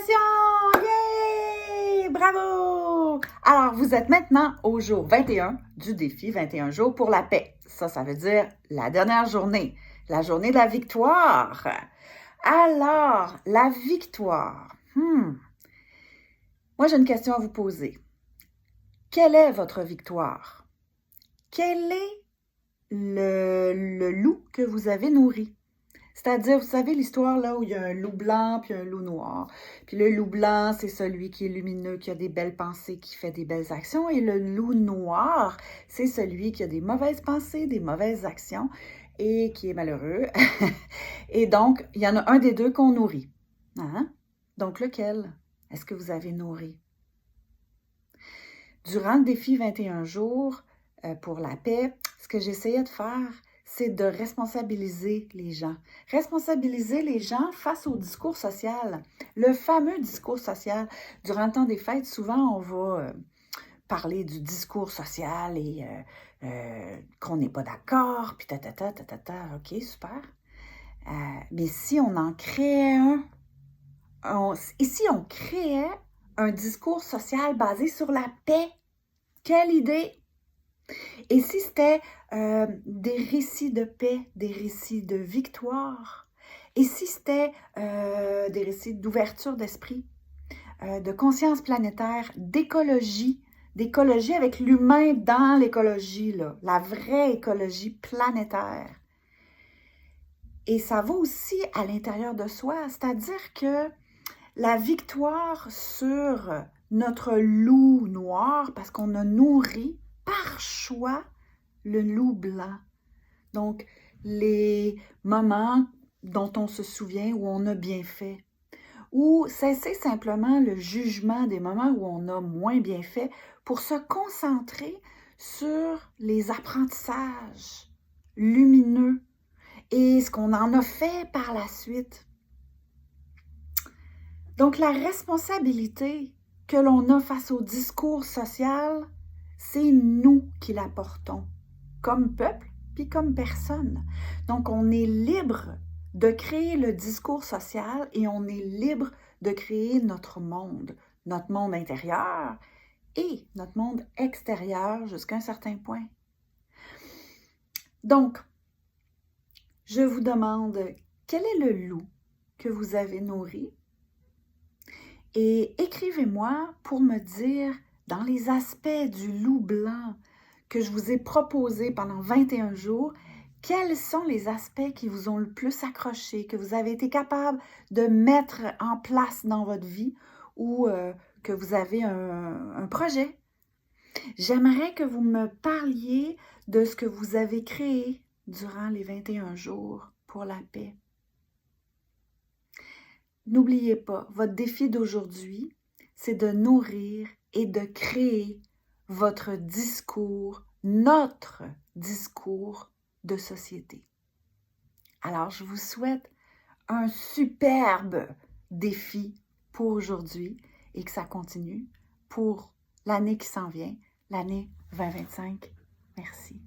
Félicitations! Yay! Bravo! Alors, vous êtes maintenant au jour 21 du défi 21 jours pour la paix. Ça veut dire la dernière journée, la journée de la victoire. Alors, la victoire. Moi, j'ai une question à vous poser. Quelle est votre victoire? Quel est le loup que vous avez nourri? C'est-à-dire, vous savez l'histoire là où il y a un loup blanc puis un loup noir. Puis le loup blanc, c'est celui qui est lumineux, qui a des belles pensées, qui fait des belles actions. Et le loup noir, c'est celui qui a des mauvaises pensées, des mauvaises actions et qui est malheureux. Et donc, il y en a un des deux qu'on nourrit. Hein? Donc, lequel est-ce que vous avez nourri? Durant le défi 21 jours pour la paix, ce que j'essayais de faire, c'est de responsabiliser les gens. Responsabiliser les gens face au discours social. Le fameux discours social. Durant le temps des fêtes, souvent, on va parler du discours social et qu'on n'est pas d'accord, puis ok, super. Mais si on en créait ici, on créait un discours social basé sur la paix. Quelle idée! Et si c'était des récits de paix, des récits de victoire, et si c'était des récits d'ouverture d'esprit, de conscience planétaire, d'écologie avec l'humain dans l'écologie, là, la vraie écologie planétaire. Et ça va aussi à l'intérieur de soi, c'est-à-dire que la victoire sur notre loup noir, parce qu'on a nourri par choix le loup blanc. Donc, les moments dont on se souvient où on a bien fait. Ou cesser simplement le jugement des moments où on a moins bien fait pour se concentrer sur les apprentissages lumineux et ce qu'on en a fait par la suite. Donc, la responsabilité que l'on a face au discours social, c'est nous qui la portons, comme peuple puis comme personne. Donc, on est libre de créer le discours social et on est libre de créer notre monde intérieur et notre monde extérieur jusqu'à un certain point. Donc, je vous demande, quel est le loup que vous avez nourri? Et écrivez-moi pour me dire, dans les aspects du loup blanc que je vous ai proposé pendant 21 jours, quels sont les aspects qui vous ont le plus accroché, que vous avez été capable de mettre en place dans votre vie ou que vous avez un projet. J'aimerais que vous me parliez de ce que vous avez créé durant les 21 jours pour la paix. N'oubliez pas, votre défi d'aujourd'hui, c'est de nourrir et de créer votre discours, notre discours de société. Alors, je vous souhaite un superbe défi pour aujourd'hui et que ça continue pour l'année qui s'en vient, l'année 2025. Merci.